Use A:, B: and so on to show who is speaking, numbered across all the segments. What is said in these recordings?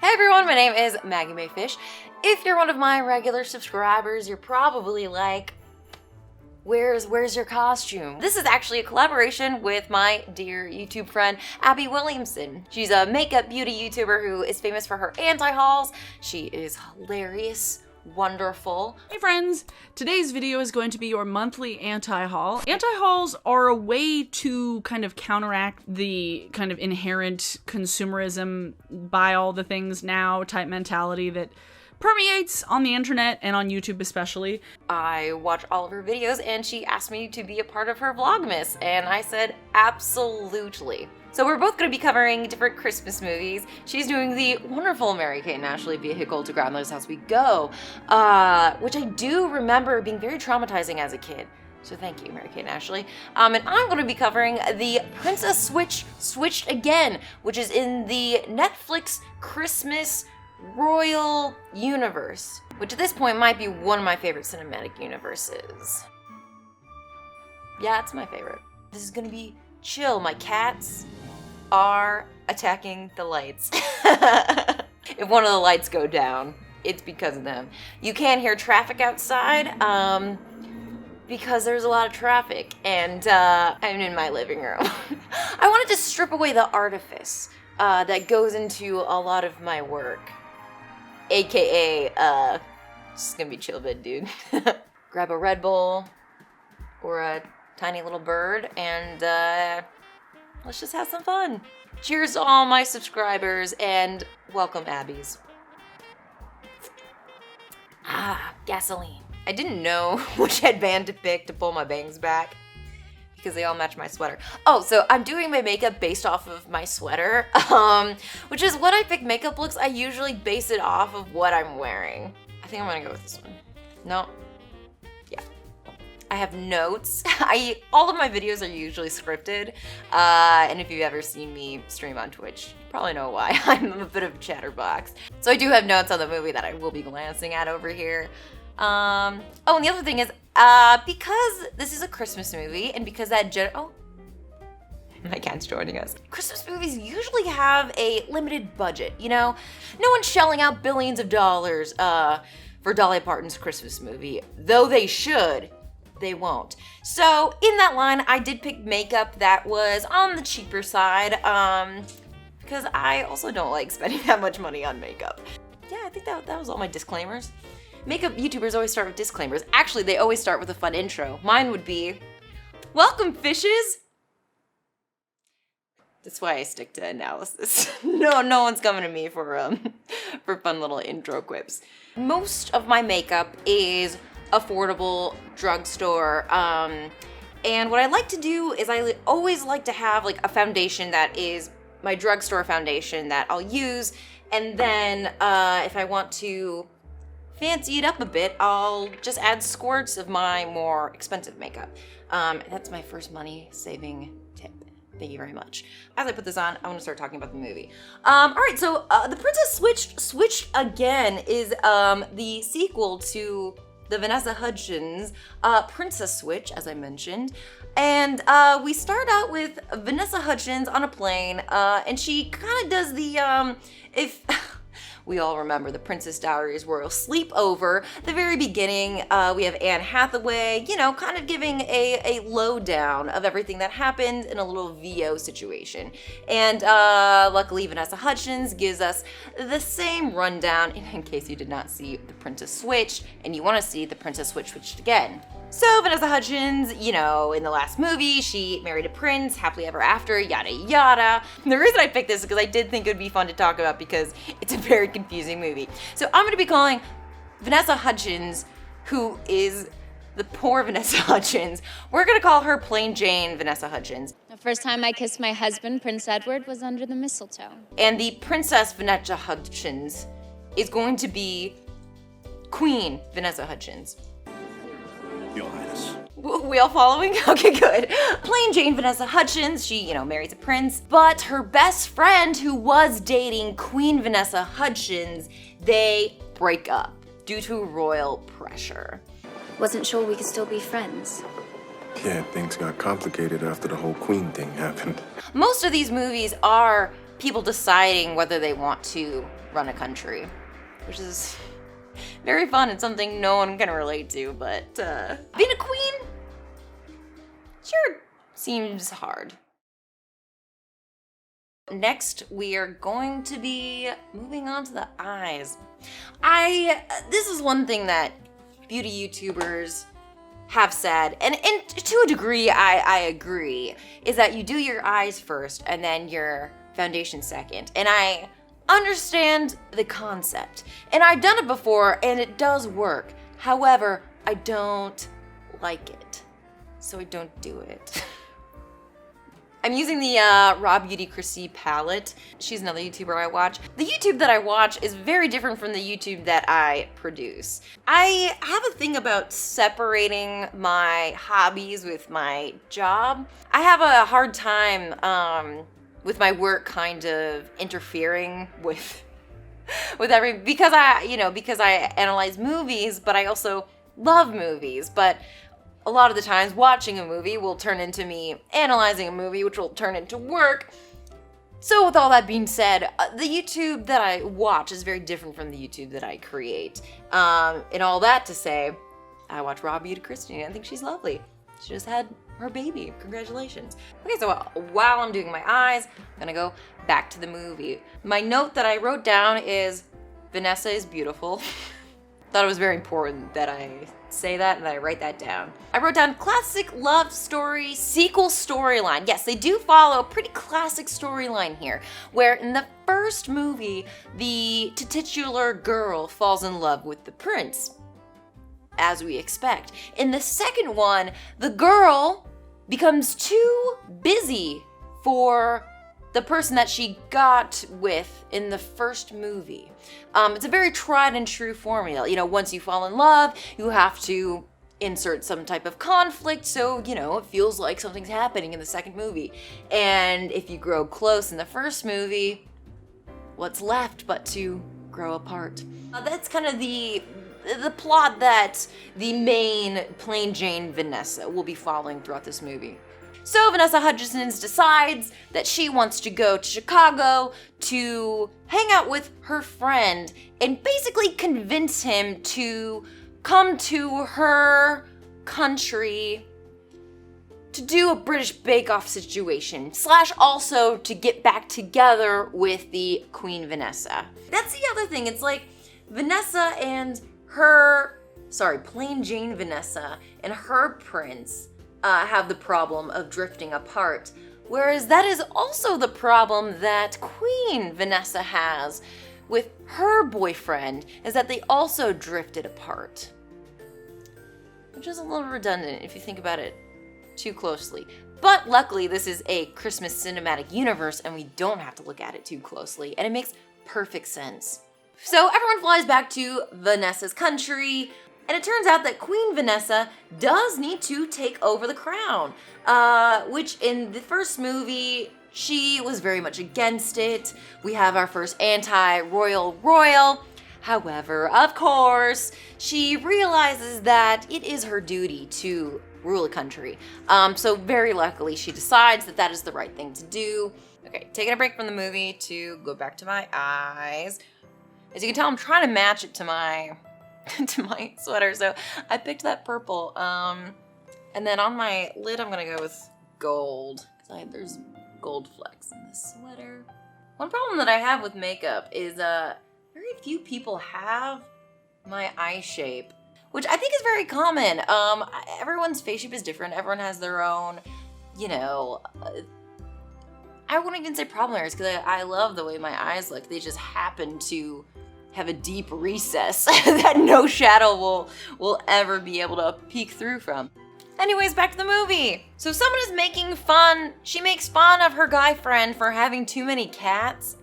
A: Hey everyone, my name is Maggie Mae Fish. If you're one of my regular subscribers, you're probably like, where's your costume? This is actually a collaboration with my dear YouTube friend, Abby Williamson. She's a makeup beauty YouTuber who is famous for her anti-hauls. She is hilarious, wonderful.
B: Hey friends! Today's video is going to be your monthly anti-haul. Anti-hauls are a way to kind of counteract the kind of inherent consumerism, buy all the things now type mentality that permeates on the internet and on YouTube especially.
A: I watch all of her videos and she asked me to be a part of her Vlogmas and I said absolutely. So we're both going to be covering different Christmas movies. She's doing the wonderful Mary-Kate and Ashley vehicle to Grandmother's House We Go, which I do remember being very traumatizing as a kid. So thank you, Mary-Kate and Ashley. And I'm going to be covering the Princess Switch Switched Again, which is in the Netflix Christmas Royal Universe, which at this point might be one of my favorite cinematic universes. Yeah, it's my favorite. This is going to be chill. My cats are attacking the lights. If one of the lights go down, it's because of them. You can't hear traffic outside because there's a lot of traffic, and I'm in my living room. I wanted to strip away the artifice that goes into a lot of my work, aka just gonna be chill vid, dude. Grab a Red Bull or a tiny little bird and let's just have some fun. Cheers to all my subscribers and welcome Abby's. Gasoline. I didn't know which headband to pick to pull my bangs back because they all match my sweater. Oh, so I'm doing my makeup based off of my sweater, which is when I pick makeup looks, I usually base it off of what I'm wearing. I think I'm gonna go with this one. No. Yeah. I have notes. All of my videos are usually scripted, and if you've ever seen me stream on Twitch, you probably know why. I'm a bit of a chatterbox. So I do have notes on the movie that I will be glancing at over here. Oh, and the other thing is, because this is a Christmas movie, and because that my cat's joining us. Christmas movies usually have a limited budget, you know? No one's shelling out billions of dollars, for Dolly Parton's Christmas movie. Though they should, they won't. So, in that line, I did pick makeup that was on the cheaper side, because I also don't like spending that much money on makeup. Yeah, I think that was all my disclaimers. Makeup YouTubers always start with disclaimers. Actually, they always start with a fun intro. Mine would be, welcome fishes! That's why I stick to analysis. No one's coming to me for fun little intro quips. Most of my makeup is affordable drugstore, and what I like to do is I always like to have like a foundation that is my drugstore foundation that I'll use, and then if I want to fancy it up a bit, I'll just add squirts of my more expensive makeup. That's my first money-saving tip. Thank you very much. As I put this on, I want to start talking about the movie. All right, so The Princess Switched Again is the sequel to the Vanessa Hudgens Princess Switch, as I mentioned. And we start out with Vanessa Hudgens on a plane, and she kind of does the, we all remember the Princess Diaries royal sleepover. The very beginning, we have Anne Hathaway, you know, kind of giving a lowdown of everything that happened in a little VO situation. And luckily, Vanessa Hudgens gives us the same rundown in case you did not see The Princess Switched and you want to see The Princess Switched Again. So Vanessa Hudgens, you know, in the last movie, she married a prince, happily ever after, yada yada. The reason I picked this is because I did think it would be fun to talk about because it's a very confusing movie. So I'm going to be calling Vanessa Hudgens, who is the poor Vanessa Hudgens, we're going to call her plain Jane Vanessa Hudgens.
C: The first time I kissed my husband, Prince Edward, was under the mistletoe.
A: And the Princess Vanessa Hudgens is going to be Queen Vanessa Hudgens.
D: Your Highness.
A: We all following? Okay, good. Plain Jane Vanessa Hudgens, she, you know, marries a prince, but her best friend who was dating Queen Vanessa Hudgens, they break up due to royal pressure.
E: Wasn't sure we could still be friends.
D: Yeah, things got complicated after the whole Queen thing happened.
A: Most of these movies are people deciding whether they want to run a country, which is very fun and something no one can relate to, but being a queen sure seems hard. Next, we are going to be moving on to the eyes. This is one thing that beauty YouTubers have said, and to a degree I agree, is that you do your eyes first and then your foundation second. And I understand the concept. And I've done it before and it does work. However, I don't like it. So I don't do it. I'm using the Raw Beauty Kristi palette. She's another YouTuber I watch. The YouTube that I watch is very different from the YouTube that I produce. I have a thing about separating my hobbies with my job. I have a hard time with my work kind of interfering with because I analyze movies, but I also love movies. But a lot of the times watching a movie will turn into me analyzing a movie, which will turn into work. So with all that being said, the YouTube that I watch is very different from the YouTube that I create. And all that to say, I watch Raw Beauty Kristi and I think she's lovely. She just had her baby. Congratulations. Okay, so while I'm doing my eyes, I'm gonna go back to the movie. My note that I wrote down is, Vanessa is beautiful. Thought it was very important that I say that and that I write that down. I wrote down classic love story, sequel storyline. Yes, they do follow a pretty classic storyline here, where in the first movie, the titular girl falls in love with the prince, as we expect. In the second one, the girl becomes too busy for the person that she got with in the first movie. It's a very tried and true formula. You know, once you fall in love, you have to insert some type of conflict, so, you know, it feels like something's happening in the second movie. And if you grow close in the first movie, what's left but to grow apart? That's kind of the plot that the main plain Jane Vanessa will be following throughout this movie. So Vanessa Hudgens decides that she wants to go to Chicago to hang out with her friend and basically convince him to come to her country to do a British bake-off situation, / also to get back together with the Queen Vanessa. That's the other thing, it's like Vanessa and plain Jane Vanessa and her prince have the problem of drifting apart. Whereas that is also the problem that Queen Vanessa has with her boyfriend, is that they also drifted apart. Which is a little redundant if you think about it too closely. But luckily this is a Christmas cinematic universe and we don't have to look at it too closely, and it makes perfect sense. So everyone flies back to Vanessa's country, and it turns out that Queen Vanessa does need to take over the crown, which in the first movie, she was very much against it. We have our first anti-royal. However, of course, she realizes that it is her duty to rule a country. So very luckily, she decides that that is the right thing to do. Okay, taking a break from the movie to go back to my eyes. As you can tell, I'm trying to match it to my sweater, so I picked that purple. And then on my lid, I'm gonna go with gold, because there's gold flecks in this sweater. One problem that I have with makeup is very few people have my eye shape, which I think is very common. Everyone's face shape is different. Everyone has their own, you know, I wouldn't even say problem areas, because I love the way my eyes look. They just happen to have a deep recess that no shadow will ever be able to peek through from. Anyways, back to the movie. So someone is making fun, she makes fun of her guy friend for having too many cats.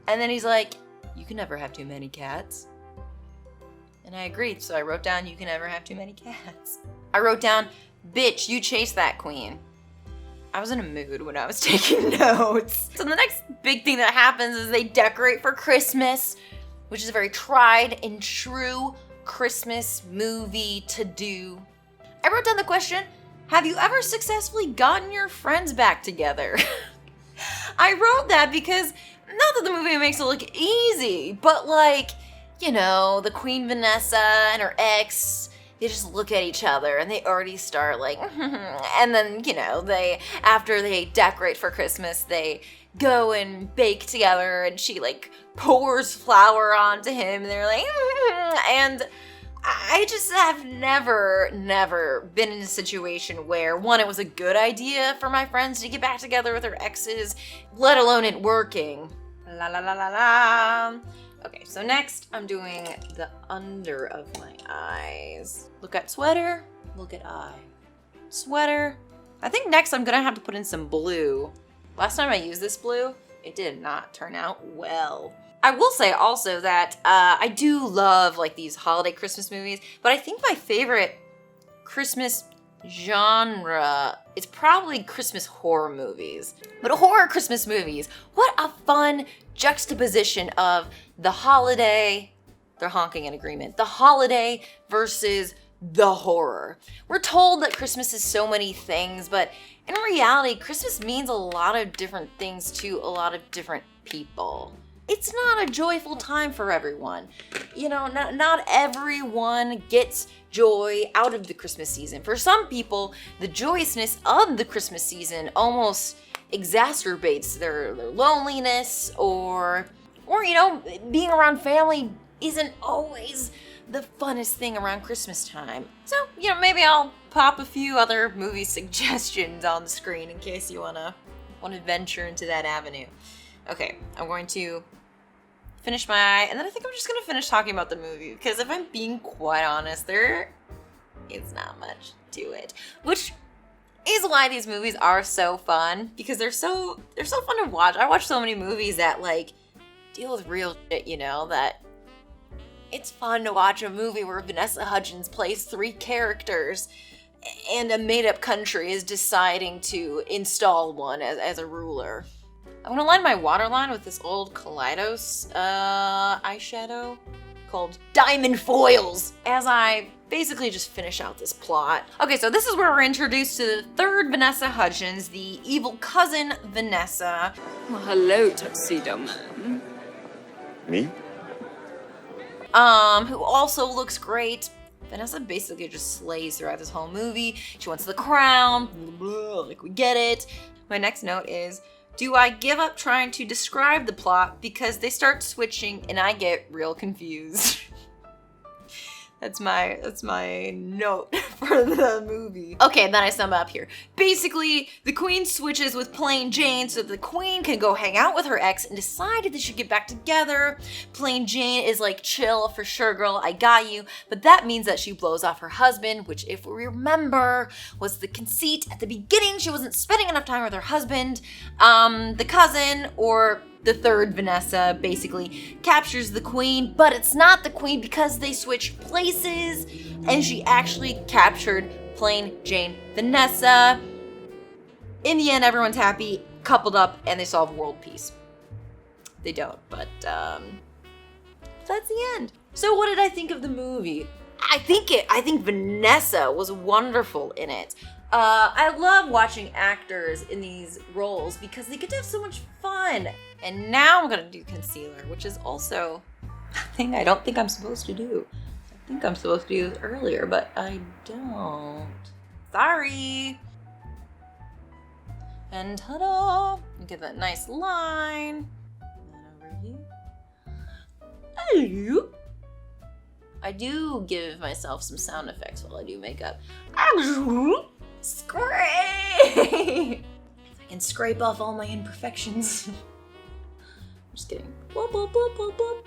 A: And then he's like, you can never have too many cats. And I agreed, so I wrote down, you can never have too many cats. I wrote down, bitch, you chase that queen. I was in a mood when I was taking notes. So the next big thing that happens is they decorate for Christmas, which is a very tried and true Christmas movie to do. I wrote down the question, have you ever successfully gotten your friends back together? I wrote that because Not that the movie makes it look easy, but like, you know, the Queen Vanessa and her ex, they just look at each other and they already start like, and then, you know, after they decorate for Christmas, they go and bake together and she like pours flour onto him and they're like, and I just have never been in a situation where, one, it was a good idea for my friends to get back together with their exes, let alone it working. La la la la la. Okay, so next I'm doing the under of my eyes. Look at sweater, look at eye. Sweater. I think next I'm gonna have to put in some blue. Last time I used this blue, it did not turn out well. I will say also that I do love like these holiday Christmas movies, but I think my favorite Christmas genre is probably Christmas horror movies. But horror Christmas movies, what a fun juxtaposition of the holiday, they're honking in agreement, the holiday versus the horror. We're told that Christmas is so many things, but in reality, Christmas means a lot of different things to a lot of different people. It's not a joyful time for everyone. You know, not everyone gets joy out of the Christmas season. For some people, the joyousness of the Christmas season almost exacerbates their loneliness or, you know, being around family isn't always the funnest thing around Christmas time. So, you know, maybe I'll pop a few other movie suggestions on the screen in case you wanna venture into that avenue. Okay, I'm going to finish my eye, and then I think I'm just gonna finish talking about the movie, because if I'm being quite honest, there is not much to it. Which is why these movies are so fun, because they're so fun to watch. I watch so many movies that like deal with real shit, you know, that it's fun to watch a movie where Vanessa Hudgens plays 3 characters and a made-up country is deciding to install one as a ruler. I'm gonna line my waterline with this old Kaleidos eyeshadow called Diamond Foils as I basically just finish out this plot. Okay, so this is where we're introduced to the third Vanessa Hudgens, the evil cousin Vanessa.
F: Well, hello, Tuxedo Man.
D: Me?
A: Who also looks great. Vanessa basically just slays throughout this whole movie. She wants the crown, blah, blah, like we get it. My next note is, do I give up trying to describe the plot because they start switching and I get real confused? That's my note for the movie. Okay, then I sum up here. Basically, the queen switches with Plain Jane so the queen can go hang out with her ex and decide that they should get back together. Plain Jane is like, chill, for sure, girl, I got you. But that means that she blows off her husband, which, if we remember, was the conceit at the beginning. She wasn't spending enough time with her husband. The cousin, or the third Vanessa, basically captures the queen, but it's not the queen because they switch places, and she actually captured Plain Jane Vanessa. In the end, everyone's happy, coupled up, and they solve world peace. They don't, but that's the end. So what did I think of the movie? I think Vanessa was wonderful in it. I love watching actors in these roles because they get to have so much fun. And now I'm gonna do concealer, which is also a thing I don't think I'm supposed to do. I think I'm supposed to do this earlier, but I don't. Sorry. And ta-da! Get that nice line. And over here. Hello. I do give myself some sound effects while I do makeup. Scrape! I can scrape off all my imperfections. Just kidding. Boop, boop, boop, boop, boop.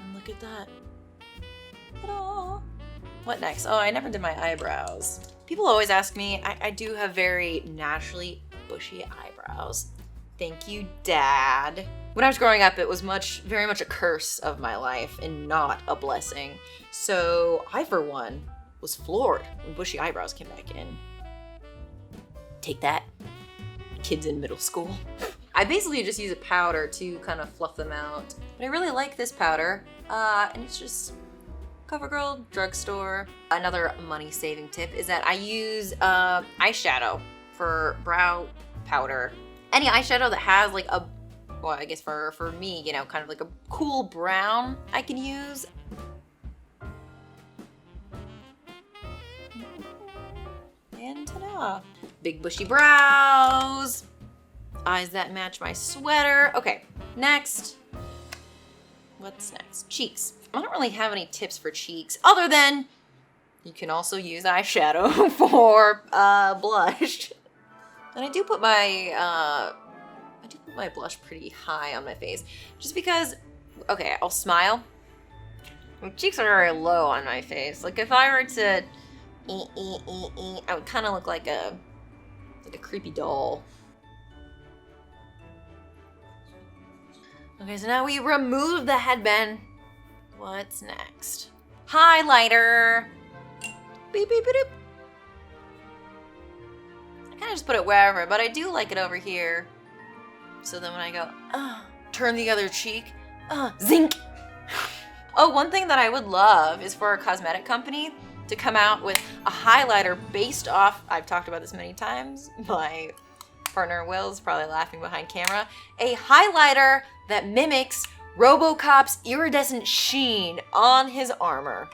A: And look at that. Ta-da! What next? Oh, I never did my eyebrows. People always ask me, I do have very naturally bushy eyebrows. Thank you, Dad. When I was growing up, it was very much a curse of my life and not a blessing. So I, for one, was floored when bushy eyebrows came back in. Take that, kids in middle school. I basically just use a powder to kind of fluff them out. But I really like this powder, and it's just Covergirl, drugstore. Another money-saving tip is that I use eyeshadow for brow powder. Any eyeshadow that has like a well, I guess for me, you know, kind of like a cool brown I can use. And ta-da! Big bushy brows. Eyes that match my sweater. Okay, next. What's next? Cheeks. I don't really have any tips for cheeks other than you can also use eyeshadow for blush. And I do put my blush pretty high on my face just because, okay, I'll smile. My cheeks are very low on my face. Like if I were to I would kind of look like a creepy doll. Okay, so now we remove the headband. What's next? Highlighter. Beep, beep, beep, beep. I kind of just put it wherever, but I do like it over here. So then when I go, turn the other cheek, zinc. Oh, one thing that I would love is for a cosmetic company to come out with a highlighter based off, I've talked about this many times, my partner Will's probably laughing behind camera, a highlighter that mimics RoboCop's iridescent sheen on his armor.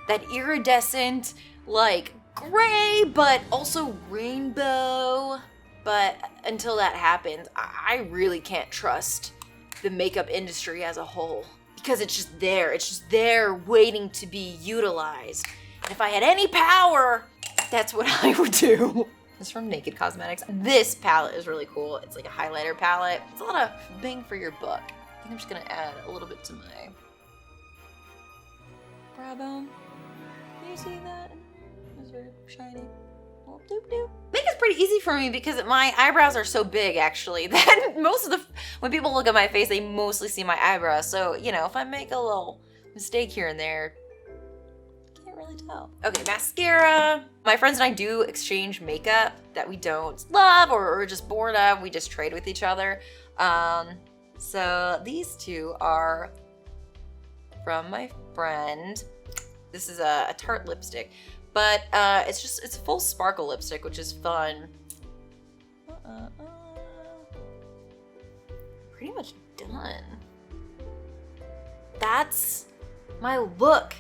A: That iridescent, like, gray, but also rainbow. But until that happens, I really can't trust the makeup industry as a whole. Because it's just there waiting to be utilized. And if I had any power, that's what I would do. This is from Naked Cosmetics. This palette is really cool. It's like a highlighter palette. It's a lot of bang for your buck. I think I'm just gonna add a little bit to my brow bone. Can you see that? It's very shiny. Oh, doop doop. Makeup's pretty easy for me because my eyebrows are so big actually that when people look at my face, they mostly see my eyebrows. So, you know, if I make a little mistake here and there, really tell. Okay, mascara. My friends and I do exchange makeup that we don't love or are just bored of. We just trade with each other. So these two are from my friend. This is a Tarte lipstick, but it's a full sparkle lipstick, which is fun. Pretty much done. That's my look.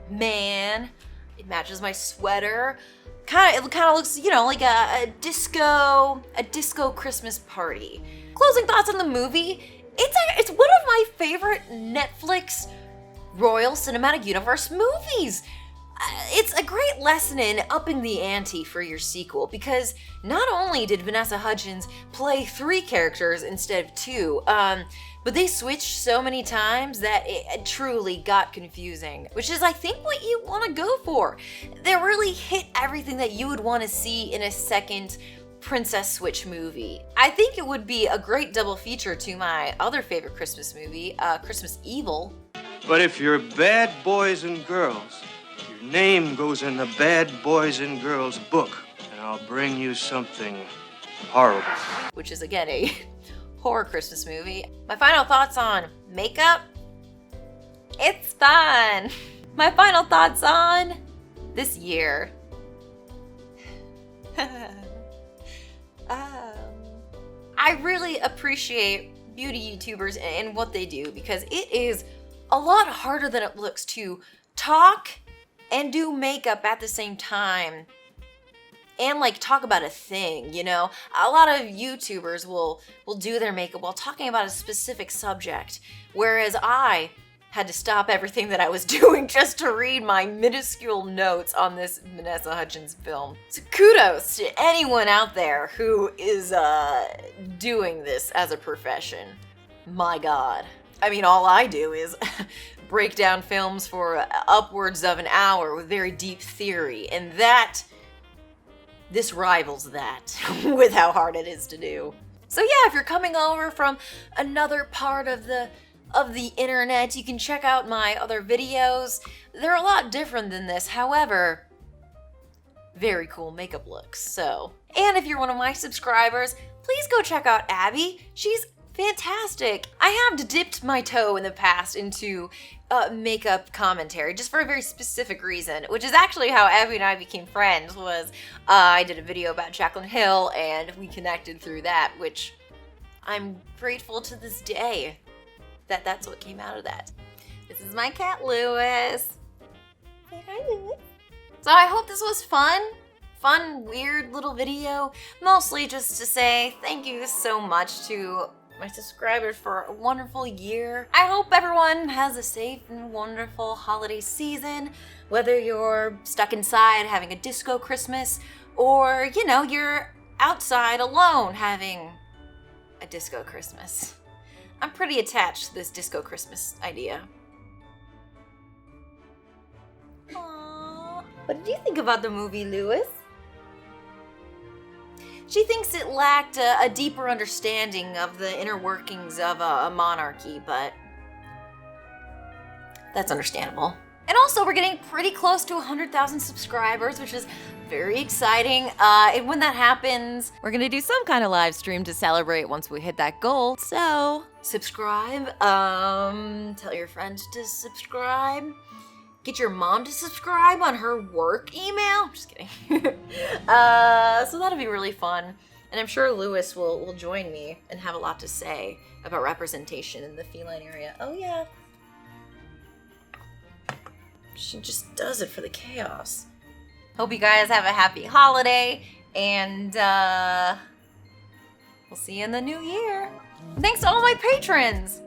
A: Man, it matches my sweater. It kind of looks, you know, like a disco Christmas party. Closing thoughts on the movie. It's one of my favorite Netflix Royal Cinematic Universe movies. It's a great lesson in upping the ante for your sequel because not only did Vanessa Hudgens play 3 characters instead of 2, but they switched so many times that it truly got confusing, which is, I think, what you want to go for. They really hit everything that you would want to see in a second Princess Switch movie. I think it would be a great double feature to my other favorite Christmas movie, Christmas Evil.
G: But if you're bad boys and girls, your name goes in the bad boys and girls book, and I'll bring you something horrible.
A: Which is, again, a horror Christmas movie. My final thoughts on makeup. It's fun. My final thoughts on this year. I really appreciate beauty YouTubers and what they do because it is a lot harder than it looks to talk and do makeup at the same time and like talk about a thing, you know? A lot of YouTubers will do their makeup while talking about a specific subject, whereas I had to stop everything that I was doing just to read my minuscule notes on this Vanessa Hudgens film. So kudos to anyone out there who is doing this as a profession. My God. I mean, all I do is break down films for upwards of an hour with very deep theory, and this rivals that with how hard it is to do. So yeah, if you're coming over from another part of the internet, you can check out my other videos. They're a lot different than this, however, very cool makeup looks, so. And if you're one of my subscribers, please go check out Abby. She's fantastic. I have dipped my toe in the past into makeup commentary just for a very specific reason, which is actually how Abby and I became friends. Was I did a video about Jaclyn Hill and we connected through that, which I'm grateful to this day that that's what came out of that. This is my cat, Lewis. Say hi, Lewis. So I hope this was fun, weird little video. Mostly just to say thank you so much to my subscribers for a wonderful year. I hope everyone has a safe and wonderful holiday season, whether you're stuck inside having a disco Christmas or, you know, you're outside alone having a disco Christmas. I'm pretty attached to this disco Christmas idea. Aww. What did you think about the movie, Lewis? She thinks it lacked a deeper understanding of the inner workings of a monarchy, but that's understandable. And also, we're getting pretty close to 100,000 subscribers, which is very exciting. And when that happens, we're gonna do some kind of live stream to celebrate once we hit that goal. So, subscribe, tell your friends to subscribe. Get your mom to subscribe on her work email. I'm just kidding. So that'll be really fun. And I'm sure Lewis will join me and have a lot to say about representation in the feline area. Oh yeah. She just does it for the chaos. Hope you guys have a happy holiday, and we'll see you in the new year. Thanks to all my patrons.